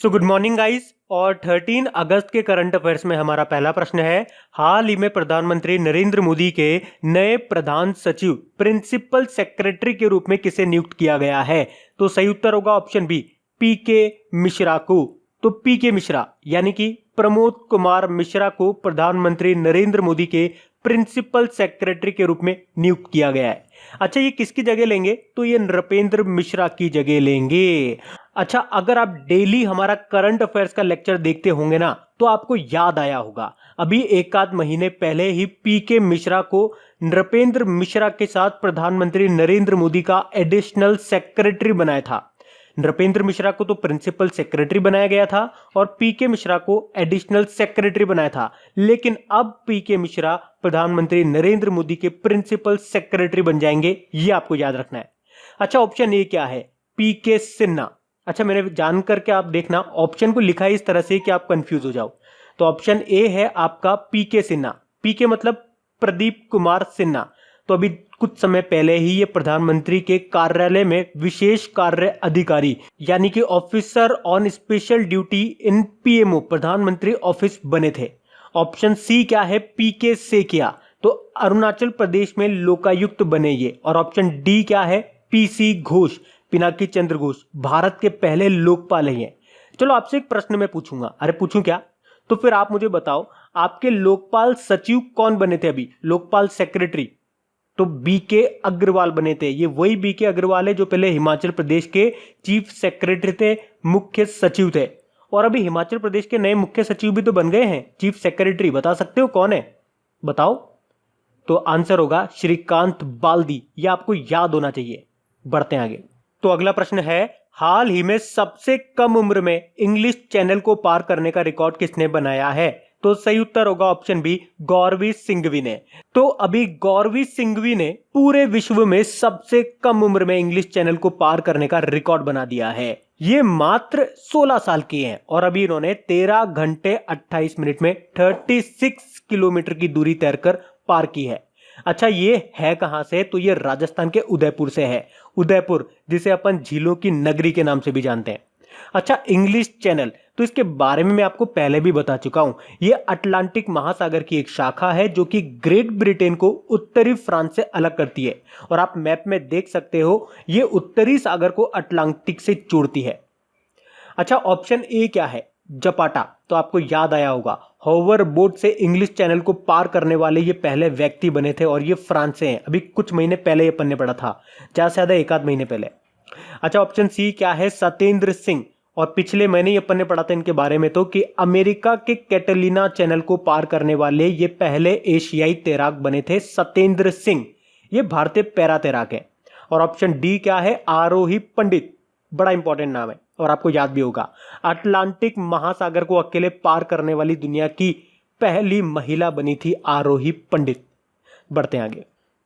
So good morning guys. और 13 अगस्त के current affairs में हमारा पहला प्रश्न है, हाल ही में प्रधानमंत्री नरेंद्र मोदी के नए प्रधान सचिव प्रिंसिपल सेक्रेटरी के रूप में किसे नियुक्त किया गया है? तो सही उत्तर होगा ऑप्शन बी, पीके मिश्रा को। तो पीके मिश्रा यानी कि प्रमोद कुमार मिश्रा को प्रधानमंत्री नरेंद्र मोदी के प्रिंसिपल सेक्रेटरी के रूप में नियुक्त किया गया है। अच्छा, ये किसकी जगह लेंगे? तो ये नृपेंद्र मिश्रा की जगह लेंगे। अच्छा, अगर आप डेली हमारा करंट अफेयर्स का लेक्चर देखते होंगे ना, तो आपको याद आया होगा अभी एक आध महीने पहले ही पीके मिश्रा को नृपेंद्र मिश्रा के साथ प्रधानमंत्री नरेंद्र मोदी का एडिशनल सेक्रेटरी बनाया था। नृपेंद्र मिश्रा को तो प्रिंसिपल सेक्रेटरी बनाया गया था और पीके मिश्रा को एडिशनल सेक्रेटरी बनाया था, लेकिन अब पीके मिश्रा प्रधानमंत्री नरेंद्र मोदी के प्रिंसिपल सेक्रेटरी बन जाएंगे, ये आपको याद रखना है। अच्छा, ऑप्शन ए क्या है? पीके सिन्हा। अच्छा, मैंने जान करके आप देखना, ऑप्शन को लिखा है इस तरह से कि आप कंफ्यूज हो जाओ। तो ऑप्शन ए है आपका पीके सिन्हा। पीके मतलब प्रदीप कुमार सिन्हा। तो अभी कुछ समय पहले ही ये प्रधानमंत्री के कार्यालय में विशेष कार्य अधिकारी यानी कि officer on special duty in PMO प्रधानमंत्री ऑफिस बने थे। ऑप्शन सी क्या है? पीके सेकिया। तो अरुणाचल प्रदेश में लोकायुक्त बने ये। और ऑप्शन डी क्या है? पीसी घोष, पिनाकी चंद्र घोष, भारत के पहले लोकपाल हैं। चलो आपसे एक प्रश्न मैं पूछूंगा। अरे पूछूं क्या? तो फिर आप मुझे बताओ, आपके लोकपाल सचिव कौन बने थे अभी? लोकपाल सेक्रेटरी तो बीके अग्रवाल बने थे। ये वही बीके अग्रवाल है जो पहले हिमाचल प्रदेश के चीफ सेक्रेटरी थे, मुख्य सचिव थे। और अभी हिमाचल प्रदेश के नए मुख्य सचिव भी तो बन गए हैं, चीफ सेक्रेटरी। बता सकते हो कौन है? बताओ। तो आंसर होगा श्रीकांत बाल्दी। यह आपको याद होना चाहिए। बढ़ते हैं आगे। तो अगला प्रश्न है, हाल ही में सबसे कम उम्र में इंग्लिश चैनल को पार करने का रिकॉर्ड किसने बनाया है? तो सही उत्तर होगा ऑप्शन बी, गौरवी सिंघवी ने। तो अभी गौरवी सिंघवी ने पूरे विश्व में सबसे कम उम्र में इंग्लिश चैनल को पार करने का रिकॉर्ड बना दिया है। ये मात्र 16 साल की हैं और अभी इन्होंने 13 घंटे 28 मिनट में 36 किलोमीटर की दूरी तैर कर पार की है। अच्छा, ये है कहां से? तो ये राजस्थान के उदयपुर से है। उदयपुर, जिसे अपन झीलों की नगरी के नाम से भी जानते हैं। अच्छा, इंग्लिश चैनल, तो इसके बारे में मैं आपको पहले भी बता चुका हूं। यह अटलांटिक महासागर की एक शाखा है जो कि ग्रेट ब्रिटेन को उत्तरी फ्रांस से अलग करती है। और आप मैप में देख सकते हो, यह उत्तरी सागर को अटलांटिक से जोड़ती है। अच्छा, ऑप्शन ए क्या है? जपाटा। तो आपको याद आया होगा, होवर बोट से इंग्लिश चैनल को पार करने वाले ये पहले व्यक्ति बने थे और ये फ्रांस से हैं। अभी कुछ महीने पहले ये पन्ने पड़ा था, ज्यादा से ज्यादा एक आध महीने पहले। अच्छा, ऑप्शन सी क्या है? सत्येंद्र सिंह। और पिछले महीने ये पन्ने पढ़ा था इनके बारे में तो कि अमेरिका के कैटलिना चैनल को पार करने वाले ये पहले एशियाई तैराक बने थे, सत्येंद्र सिंह। ये भारतीय पैरा तैराक है। और ऑप्शन डी क्या है? आरोही पंडित। बड़ा इंपॉर्टेंट नाम है और आपको याद भी होगा, अटलांटिक महासागर को अकेले पार करने वाली दुनिया की पहली महिला बनी थी आरोही पंडित। बढ़ते हैं आगे।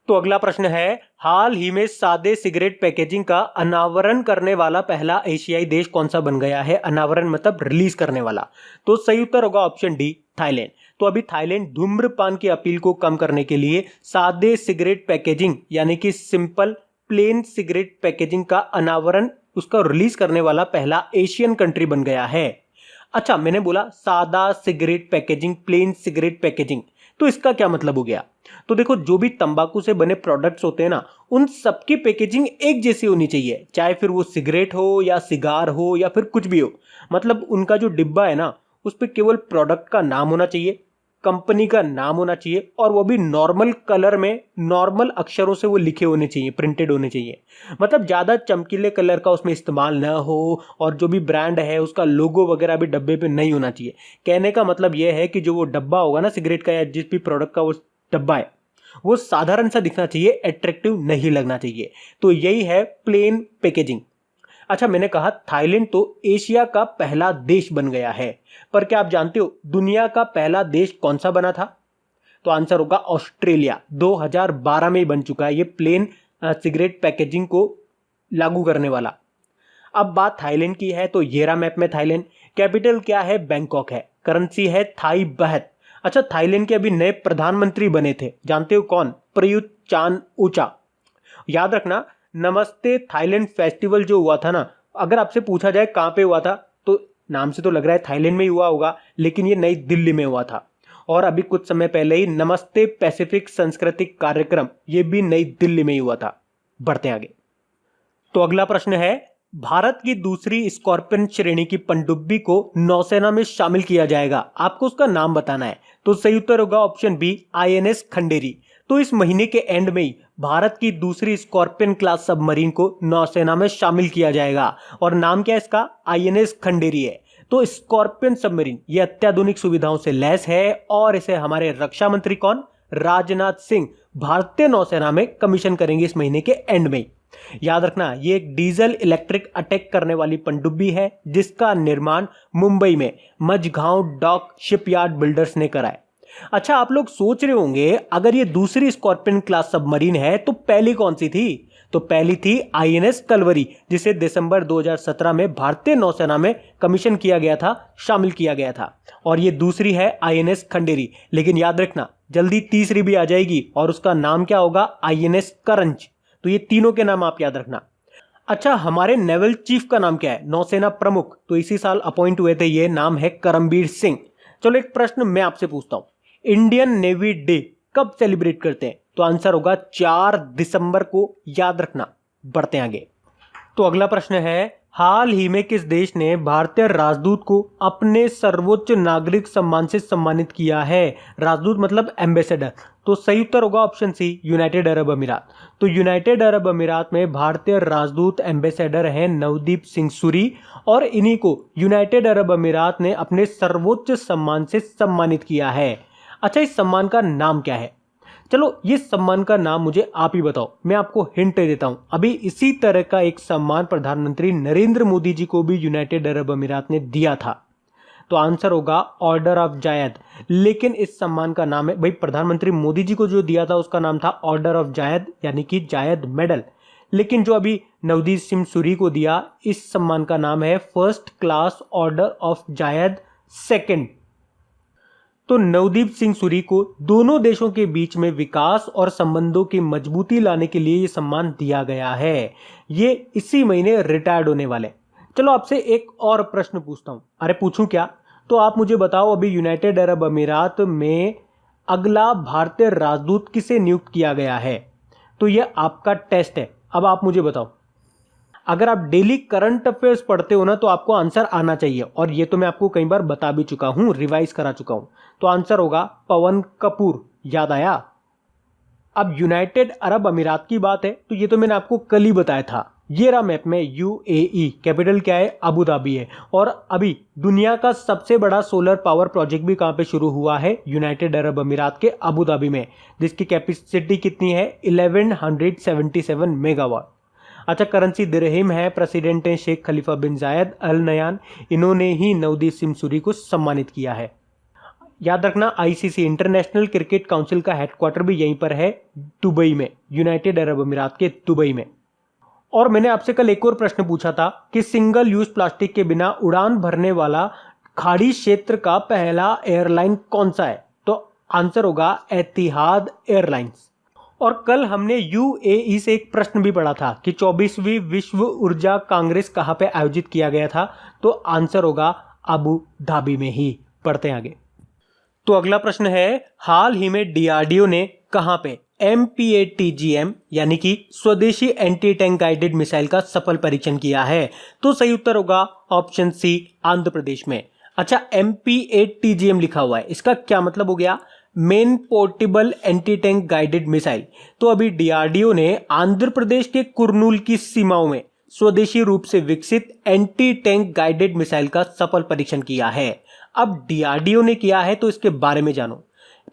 तो अगला प्रश्न है, हाल ही में सादे सिगरेट पैकेजिंग का अनावरण करने वाला पहला एशियाई देश कौन सा बन गया है? अनावरण मतलब रिलीज करने वाला। तो सही उत्तर होगा ऑप्शन डी, थाईलैंड। तो अभी थाईलैंड धूम्रपान की अपील को कम करने के लिए सादे सिगरेट पैकेजिंग यानी कि सिंपल प्लेन सिगरेट पैकेजिंग का अनावरण, उसका रिलीज करने वाला पहला एशियन कंट्री बन गया है। अच्छा, मैंने बोला सादा cigarette packaging, plain cigarette packaging, तो इसका क्या मतलब हो गया? तो देखो, जो भी तंबाकू से बने प्रोडक्ट्स होते हैं ना, उन सबकी पैकेजिंग एक जैसी होनी चाहिए, चाहे फिर वो सिगरेट हो या सिगार हो या फिर कुछ भी हो। मतलब उनका जो डिब्बा है ना, उस पर केवल प्रोडक्ट का नाम होना चाहिए, कंपनी का नाम होना चाहिए, और वो भी नॉर्मल कलर में, नॉर्मल अक्षरों से वो लिखे होने चाहिए, प्रिंटेड होने चाहिए। मतलब ज्यादा चमकीले कलर का उसमें इस्तेमाल ना हो, और जो भी ब्रांड है उसका लोगो वगैरह भी डब्बे पे नहीं होना चाहिए। कहने का मतलब यह है कि जो वो डब्बा होगा ना सिगरेट का या जिस भी प्रोडक्ट का वो डब्बा है, वो साधारण सा दिखना चाहिए, अट्रैक्टिव नहीं लगना चाहिए। तो यही है प्लेन पैकेजिंग। अच्छा, मैंने कहा थाईलैंड तो एशिया का पहला देश बन गया है, पर क्या आप जानते हो दुनिया का पहला देश कौन सा बना था? तो आंसर होगा ऑस्ट्रेलिया। 2012 में ही बन चुका है ये प्लेन सिगरेट पैकेजिंग को लागू करने वाला। अब बात थाईलैंड की है, तो ये रहा मैप में थाईलैंड। कैपिटल क्या है? बैंकॉक है। करेंसी है थाई बहत। अच्छा, थाईलैंड के अभी नए प्रधानमंत्री बने थे, जानते हो कौन? Prayut Chan Ocha. याद रखना, नमस्ते थाईलैंड फेस्टिवल जो हुआ था ना, अगर आपसे पूछा जाए कहां पे हुआ था, तो नाम से तो लग रहा है थाईलैंड में ही हुआ होगा, लेकिन ये नई दिल्ली में हुआ था। और अभी कुछ समय पहले ही नमस्ते पैसिफिक सांस्कृतिक कार्यक्रम ये भी नई दिल्ली में ही हुआ था। बढ़ते हैं आगे। तो अगला प्रश्न है, भारत की दूसरी स्कॉर्पियन श्रेणी की पनडुब्बी को नौसेना में शामिल किया जाएगा, आपको उसका नाम बताना है। तो सही उत्तर होगा ऑप्शन बी, INS खंडेरी। तो इस महीने के एंड में ही भारत की दूसरी स्कॉर्पियन क्लास सबमरीन को नौसेना में शामिल किया जाएगा और नाम क्या है इसका, INS खंडेरी है। तो स्कॉर्पियन सबमरीन ये अत्याधुनिक सुविधाओं से लैस है और इसे हमारे रक्षा मंत्री कौन, राजनाथ सिंह भारतीय नौसेना में कमीशन करेंगे इस महीने के एंड में। याद रखना, ये एक डीजल इलेक्ट्रिक अटैक करने वाली पनडुब्बी है जिसका निर्माण मुंबई में मझगांव डॉक शिपयार्ड बिल्डर्स ने करा है। अच्छा, आप लोग सोच रहे होंगे अगर ये दूसरी स्कॉर्पियन क्लास सबमरीन है तो पहली कौन सी थी? तो पहली थी INS कलवरी, जिसे दिसंबर 2017 में भारतीय नौसेना में कमीशन किया गया था, शामिल किया गया था। और ये दूसरी है INS खंडेरी। लेकिन याद रखना, जल्दी तीसरी भी आ जाएगी और उसका नाम क्या होगा, INS करंज। तो ये तीनों के नाम आप याद रखना। अच्छा, हमारे नेवल चीफ का नाम क्या है, नौसेना प्रमुख? तो इसी साल अपॉइंट हुए थे, ये नाम है करमबीर सिंह। चलो एक प्रश्न मैं आपसे पूछता हूं, इंडियन नेवी डे कब सेलिब्रेट करते हैं? तो आंसर होगा 4 दिसंबर को, याद रखना। बढ़ते हैं आगे। तो अगला प्रश्न है, हाल ही में किस देश ने भारतीय राजदूत को अपने सर्वोच्च नागरिक सम्मान से सम्मानित किया है? राजदूत मतलब एम्बेसडर। तो सही उत्तर होगा ऑप्शन सी, यूनाइटेड अरब अमीरात। तो यूनाइटेड अरब अमीरात में भारतीय राजदूत एम्बेसडर हैं नवदीप सिंह सूरी और इन्हीं को यूनाइटेड अरब अमीरात ने अपने सर्वोच्च सम्मान से सम्मानित किया है। अच्छा, इस सम्मान का नाम क्या है? चलो ये सम्मान का नाम मुझे आप ही बताओ, मैं आपको हिंट देता हूं। अभी इसी तरह का एक सम्मान प्रधानमंत्री नरेंद्र मोदी जी को भी यूनाइटेड अरब अमीरात ने दिया था। तो आंसर होगा ऑर्डर ऑफ जायद। लेकिन इस सम्मान का नाम है, भाई प्रधानमंत्री मोदी जी को जो दिया था उसका नाम था ऑर्डर ऑफ जायद, यानी कि जायद मेडल। लेकिन जो अभी नवदीप सिंह सूरी को दिया, इस सम्मान का नाम है first class order of Zayed second. तो नवदीप सिंह सूरी को दोनों देशों के बीच में विकास और संबंधों की मजबूती लाने के लिए यह सम्मान दिया गया है। ये इसी महीने रिटायर्ड होने वाले। चलो आपसे एक और प्रश्न पूछता हूं। अरे पूछूं क्या? तो आप मुझे बताओ, अभी यूनाइटेड अरब अमीरात में अगला भारतीय राजदूत किसे नियुक्त किया गया है? तो यह आपका टेस्ट है। अब आप मुझे बताओ, अगर आप डेली करंट अफेयर्स पढ़ते हो ना तो आपको आंसर आना चाहिए, और ये तो मैं आपको कई बार बता भी चुका हूं, रिवाइज करा चुका हूं। तो आंसर होगा पवन कपूर। याद आया? अब यूनाइटेड अरब अमीरात की बात है तो ये तो मैंने आपको कल ही बताया था। ये रहा मैप में UAE, कैपिटल क्या है, अबू धाबी है। और अभी दुनिया का सबसे बड़ा सोलर पावर प्रोजेक्ट भी कहां पे शुरू हुआ है? यूनाइटेड अरब अमीरात के अबू धाबी में, जिसकी कैपेसिटी कितनी है? 1177 मेगावाट। अच्छा, करेंसी दिरहिम है। प्रेसिडेंट हैं शेख खलीफा बिन जायद अल नयान, इन्होंने ही नवदीप सिंह सूरी को सम्मानित किया है। याद रखना, ICC इंटरनेशनल क्रिकेट काउंसिल का हेडक्वार्टर भी यहीं पर है, दुबई में, यूनाइटेड अरब अमीरात के दुबई में। और मैंने आपसे कल एक और प्रश्न पूछा था कि सिंगल यूज प्लास्टिक के बिना उड़ान भरने वाला खाड़ी क्षेत्र का पहला एयरलाइन कौन सा है? तो आंसर होगा एतिहाद एयरलाइंस। और कल हमने UAE से एक प्रश्न भी पढ़ा था कि 24वीं विश्व ऊर्जा कांग्रेस कहां पे आयोजित किया गया था? तो आंसर होगा अबू धाबी में ही। पढ़ते हैं आगे। तो अगला प्रश्न है, हाल ही में DRDO ने कहां पे MPATGM यानी कि स्वदेशी एंटी टैंक गाइडेड मिसाइल का सफल परीक्षण किया है? तो सही उत्तर होगा ऑप्शन सी, आंध्र प्रदेश में। अच्छा, MPATGM लिखा हुआ है, इसका क्या मतलब हो गया? Main portable anti tank guided missile. तो अभी DRDO ने आंध्र प्रदेश के कुर्नूल की सीमाओं में स्वदेशी रूप से विकसित एंटी टैंक गाइडेड मिसाइल का सफल परीक्षण किया है। अब DRDO ने किया है तो इसके बारे में जानो।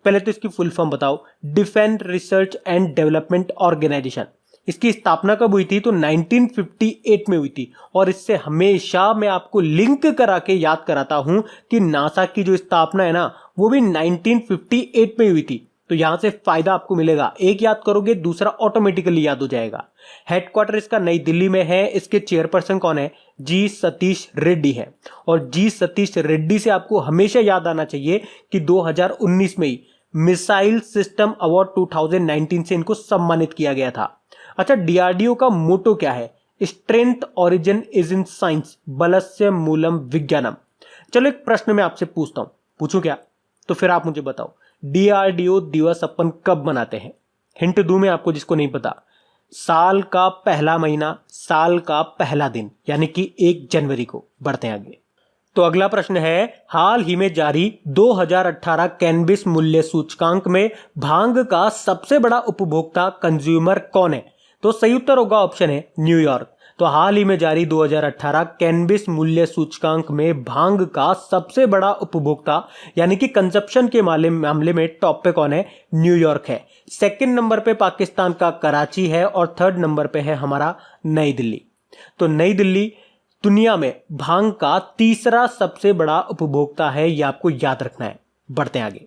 पहले तो इसकी फुल फॉर्म बताओ। Defence research and development organisation. इसकी स्थापना कब हुई थी? तो 1958 में हुई थी। और इससे हमेशा मैं आपको लिंक करा के याद कराता हूं कि नासा की जो स्थापना है ना, वो भी 1958 में हुई थी। तो यहां से फायदा आपको मिलेगा, एक याद करोगे दूसरा ऑटोमेटिकली याद हो जाएगा। हेडक्वार्टर इसका नई दिल्ली में है। इसके चेयरपर्सन कौन है? जी सतीश रेड्डी है। और जी सतीश रेड्डी से आपको हमेशा याद आना चाहिए कि 2019 में ही मिसाइल सिस्टम अवार्ड 2019 से इनको सम्मानित किया गया था। अच्छा, DRDO का मोटो क्या है? Strength origin is in science, बलस्य मूलम विज्ञानम। चलो एक प्रश्न मैं आपसे पूछता हूं, पूछूं क्या? तो फिर आप मुझे बताओ, डीआरडीओ दिवस अपन कब मनाते हैं? हिंट दूं मैं आपको जिसको नहीं पता, साल का पहला महीना, साल का पहला दिन, यानी कि 1 जनवरी को। बढ़ते हैं आगे। तो अगला प्रश्न है, हाल ही में जारी 2018 कैनबिस मूल्य सूचकांक में भांग का सबसे बड़ा उपभोक्ता कंज्यूमर कौन है? तो सही उत्तर होगा ऑप्शन है न्यूयॉर्क। तो हाल ही में जारी 2018 कैनबिस मूल्य सूचकांक में भांग का सबसे बड़ा उपभोक्ता यानी कि कंजप्शन के मामले में टॉप पे कौन है? न्यूयॉर्क है। सेकंड नंबर पे पाकिस्तान का कराची है और थर्ड नंबर पे है हमारा नई दिल्ली। तो नई दिल्ली दुनिया में भांग का तीसरा सबसे बड़ा उपभोक्ता है, यह आपको याद रखना है। बढ़ते हैं आगे।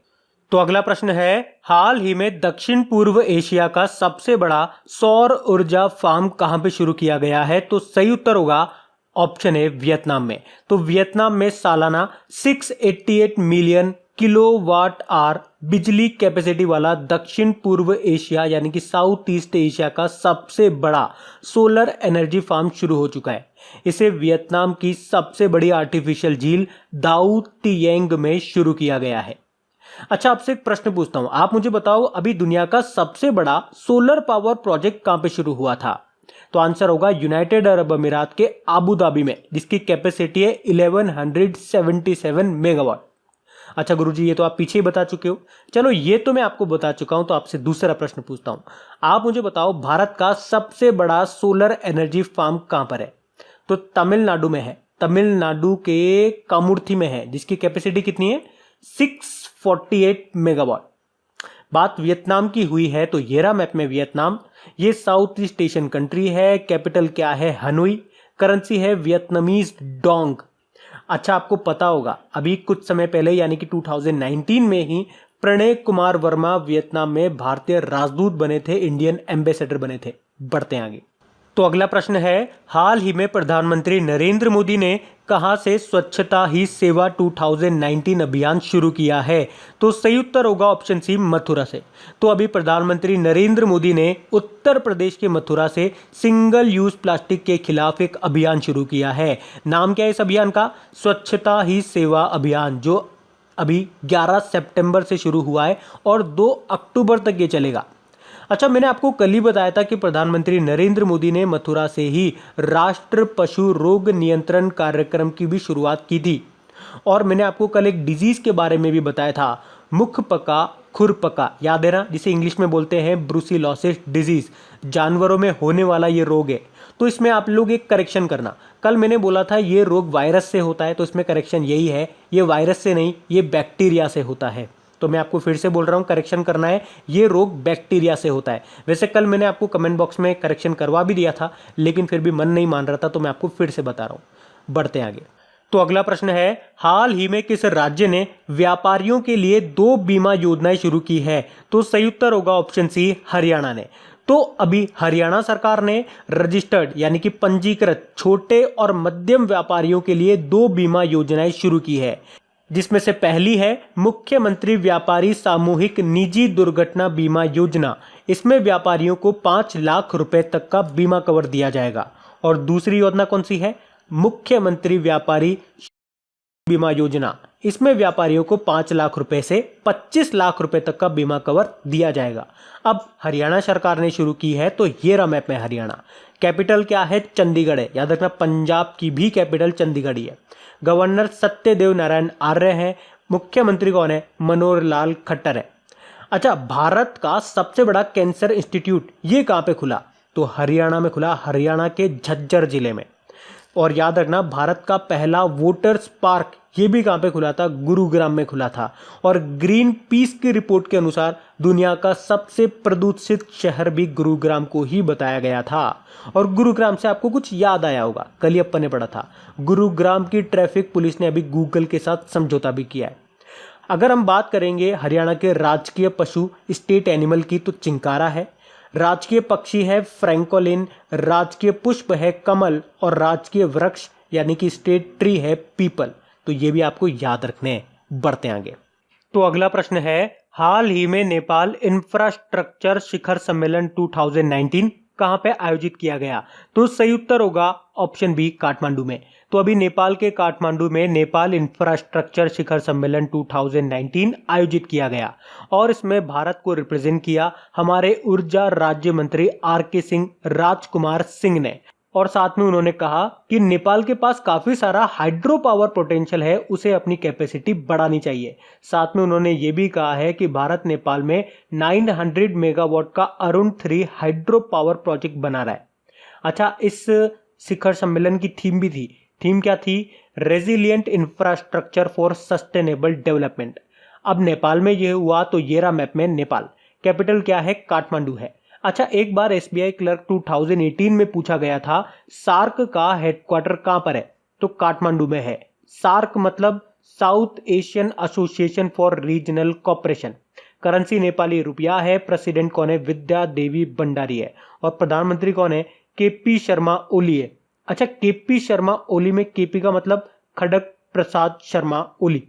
तो अगला प्रश्न है, हाल ही में दक्षिण पूर्व एशिया का सबसे बड़ा सौर ऊर्जा फार्म कहां पे शुरू किया गया है? तो सही उत्तर होगा ऑप्शन है वियतनाम में। तो वियतनाम में सालाना 688 मिलियन किलोवाट आवर बिजली कैपेसिटी वाला दक्षिण पूर्व एशिया यानी कि साउथ ईस्ट एशिया का सबसे बड़ा सोलर एनर्जी फार्म शुरू हो चुका है। इसे वियतनाम की सबसे बड़ी आर्टिफिशियल झील दाऊ तिएंग में शुरू किया गया है। अच्छा, आपसे एक प्रश्न पूछता हूं, आप मुझे बताओ अभी दुनिया का सबसे बड़ा सोलर पावर प्रोजेक्ट कहां पे शुरू हुआ था? तो आंसर होगा यूनाइटेड अरब अमीरात के आबू धाबी में, जिसकी कैपेसिटी है 1177 मेगावाट। अच्छा गुरुजी, ये तो आप पीछे ही बता चुके हो। चलो ये तो मैं आपको बता चुका हूं, तो आपसे दूसरा प्रश्न पूछता हूं। आप मुझे बताओ भारत का सबसे बड़ा सोलर एनर्जी फार्म कहां पर है? तो तमिलनाडु में है, तमिलनाडु के कामुर्थी में है, जिसकी कैपेसिटी कितनी है? 648 मेगावाट। बात वियतनाम की हुई है तो ये रहा मैप में वियतनाम। ये साउथ ईस्ट एशियन कंट्री है। कैपिटल क्या है? हनोई। करेंसी है वियतनामीज डोंग। अच्छा, आपको पता होगा अभी कुछ समय पहले यानी कि 2019 में ही प्रणय कुमार वर्मा वियतनाम में भारतीय राजदूत बने थे, इंडियन एम्बेसडर बने थे। बढ़ते हैं आगे। तो अगला प्रश्न है, हाल ही में प्रधानमंत्री नरेंद्र मोदी ने कहां से स्वच्छता ही सेवा 2019 अभियान शुरू किया है? तो सही उत्तर होगा ऑप्शन सी मथुरा से। तो अभी प्रधानमंत्री नरेंद्र मोदी ने उत्तर प्रदेश के मथुरा से सिंगल यूज प्लास्टिक के खिलाफ एक अभियान शुरू किया है। नाम क्या है इस अभियान का? स्वच्छता ही सेवा अभियान, जो अभी 11 सितंबर से शुरू हुआ है और 2 अक्टूबर तक ये चलेगा। अच्छा, मैंने आपको कल ही बताया था कि प्रधानमंत्री नरेंद्र मोदी ने मथुरा से ही राष्ट्र पशु रोग नियंत्रण कार्यक्रम की भी शुरुआत की थी। और मैंने आपको कल एक डिजीज के बारे में भी बताया था, मुखपका खुरपका, याद है ना, जिसे इंग्लिश में बोलते हैं ब्रुसिलोसिस डिजीज। जानवरों में होने वाला ये रोग है। तो इसमें आप लोग एक करेक्शन करना, कल मैंने बोला था ये रोग वायरस से होता है, तो इसमें करेक्शन यही है, ये वायरस से नहीं, ये बैक्टीरिया से होता है। तो मैं आपको फिर से बोल रहा हूँ, करेक्शन करना है, ये रोग बैक्टीरिया से होता है। वैसे कल मैंने आपको कमेंट बॉक्स में करेक्शन करवा भी दिया था, लेकिन फिर भी मन नहीं मान रहा था, तो मैं आपको फिर से बता रहा हूँ। बढ़ते हैं आगे। तो अगला प्रश्न है, हाल ही में किस राज्य ने व्यापारियों के लिए 2 बीमा योजनाएं शुरू की है? तो सही उत्तर होगा ऑप्शन सी हरियाणा ने। तो अभी हरियाणा सरकार ने रजिस्टर्ड यानी कि पंजीकृत छोटे और मध्यम व्यापारियों के लिए 2 बीमा योजनाएं शुरू की है, जिसमें से पहली है मुख्यमंत्री व्यापारी सामूहिक निजी दुर्घटना बीमा योजना। इसमें व्यापारियों को 5 लाख रुपए तक का बीमा कवर दिया जाएगा। और दूसरी योजना कौन सी है? मुख्यमंत्री व्यापारी बीमा योजना। इसमें व्यापारियों को 5 लाख रुपए से 25 लाख रुपए तक का बीमा कवर दिया जाएगा। अब हरियाणा सरकार ने शुरू की है, तो ये रहा मैप में हरियाणा। कैपिटल क्या है? चंडीगढ़ है, याद रखना, पंजाब की भी कैपिटल चंडीगढ़ ही है। गवर्नर सत्यदेव नारायण आर्य हैं। मुख्यमंत्री कौन है? मनोहर लाल खट्टर है। अच्छा, भारत का सबसे बड़ा कैंसर इंस्टीट्यूट ये कहाँ पे खुला? तो हरियाणा में खुला, हरियाणा के झज्जर जिले में। और याद रखना, भारत का पहला वोटर्स पार्क ये भी कहाँ पे खुला था? गुरुग्राम में खुला था। और ग्रीन पीस की रिपोर्ट के अनुसार दुनिया का सबसे प्रदूषित शहर भी गुरुग्राम को ही बताया गया था। और गुरुग्राम से आपको कुछ याद आया होगा, कल ही अपन ने पढ़ा था, गुरुग्राम की ट्रैफिक पुलिस ने अभी गूगल के साथ समझौता भी किया है। अगर हम बात करेंगे हरियाणा के राजकीय पशु स्टेट एनिमल की, तो चिंकारा है। राजकीय पक्षी है फ्रैंकोलिन, राजकीय पुष्प है कमल, और राजकीय वृक्ष यानी कि स्टेट ट्री है पीपल। तो ये भी आपको याद रखने हैं। बढ़ते हैं आगे। तो अगला प्रश्न है, हाल ही में नेपाल इंफ्रास्ट्रक्चर शिखर सम्मेलन 2019 कहां पे आयोजित किया गया? तो सही उत्तर होगा ऑप्शन बी काठमांडू में। तो अभी नेपाल के काठमांडू में नेपाल इंफ्रास्ट्रक्चर शिखर सम्मेलन 2019 आयोजित किया गया और इसमें भारत को रिप्रेजेंट किया हमारे ऊर्जा राज्य मंत्री RK सिंह राजकुमार सिंह ने। और साथ में उन्होंने कहा कि नेपाल के पास काफी सारा हाइड्रो पावर पोटेंशियल है, उसे अपनी कैपेसिटी बढ़ानी चाहिए। साथ में उन्होंने ये भी कहा है कि भारत नेपाल में 900 मेगावाट का अरुण 3 हाइड्रो पावर प्रोजेक्ट बना रहा है। अच्छा, इस शिखर सम्मेलन की थीम भी थी। थीम क्या थी? Resilient infrastructure for sustainable development. अब नेपाल में ये हुआ तो ये रहा मैप में नेपाल। कैपिटल क्या है? काठमांडू है। अच्छा, एक बार SBI क्लर्क 2018 में पूछा गया था सार्क का हेडक्वार्टर कहां पर है, तो काठमांडू में है। सार्क मतलब south Asian association for regional cooperation. Currency Nepali रुपया है। प्रेसिडेंट कौन है? विद्या देवी भंडारी है। और प्रधानमंत्री कौन है? KP शर्मा ओली है। अच्छा, KP शर्मा ओली में KP का मतलब खड़ग प्रसाद शर्मा ओली।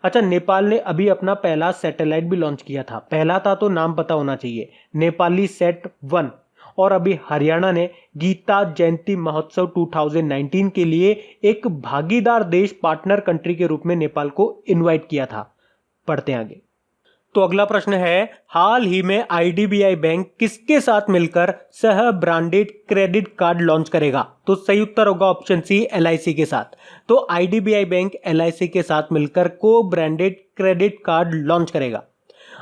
अच्छा, नेपाल ने अभी अपना पहला सैटेलाइट भी लॉन्च किया था। पहला था तो नाम पता होना चाहिए, नेपाली सेट 1। और अभी हरियाणा ने गीता जयंती महोत्सव 2019 के लिए एक भागीदार देश पार्टनर कंट्री के रूप में नेपाल को इनवाइट किया था। पढ़ते हैं आगे। तो अगला प्रश्न है, हाल ही में IDBI बैंक किसके साथ मिलकर सह ब्रांडेड क्रेडिट कार्ड लॉन्च करेगा? तो सही उत्तर होगा ऑप्शन सी, LIC के साथ। तो IDBI बैंक LIC के साथ मिलकर को ब्रांडेड क्रेडिट कार्ड लॉन्च करेगा।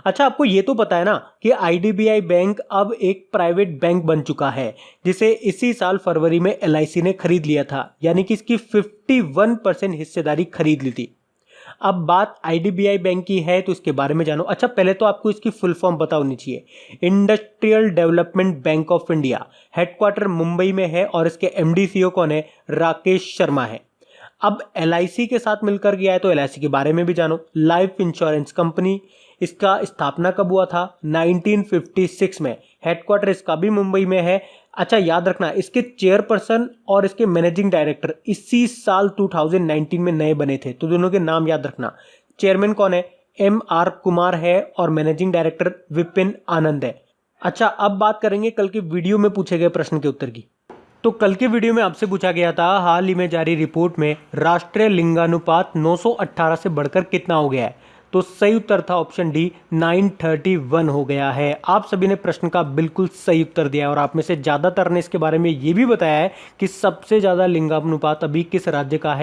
अच्छा, आपको ये तो पता है ना कि IDBI बैंक अब एक प्राइवेट बैंक बन चुका है, जिसे इसी साल फरवरी में LIC ने खरीद लिया था, यानी कि इसकी 51% हिस्सेदारी खरीद ली थी। अब बात IDBI बैंक की है तो इसके बारे में जानो। अच्छा, पहले तो आपको इसकी फुल फॉर्म पता होनी चाहिए। Industrial development bank of India. Headquarter Mumbai में है और इसके MD CEO कौन है? राकेश शर्मा है। अब LIC के साथ मिलकर गया है तो LIC के बारे में भी जानो। लाइफ इंश्योरेंस कंपनी, इसका स्थापना कब हुआ था? 1956 में। हेडक्वार्टर इसका भी मुंबई में है। अच्छा, याद रखना, इसके चेयरपर्सन और इसके मैनेजिंग डायरेक्टर इसी साल 2019 में नए बने थे, तो दोनों के नाम याद रखना। चेयरमैन कौन है? MR कुमार है और मैनेजिंग डायरेक्टर विपिन आनंद है। अच्छा, अब बात करेंगे कल के वीडियो में पूछे गए प्रश्न के उत्तर की। तो कल के वीडियो में आपसे पूछा गया था हाल ही में जारी रिपोर्ट में राष्ट्रीय लिंगानुपात 918 से बढ़कर कितना हो गया है? तो सही उत्तर था ऑप्शन डी, 931 हो गया है। आप सभी ने प्रश्न का बिल्कुल सही उत्तर दिया है और आप में से ज्यादातर ने इसके बारे में ये भी बताया है कि सबसे ज्यादा लिंगानुपात अभी किस राज्य का है।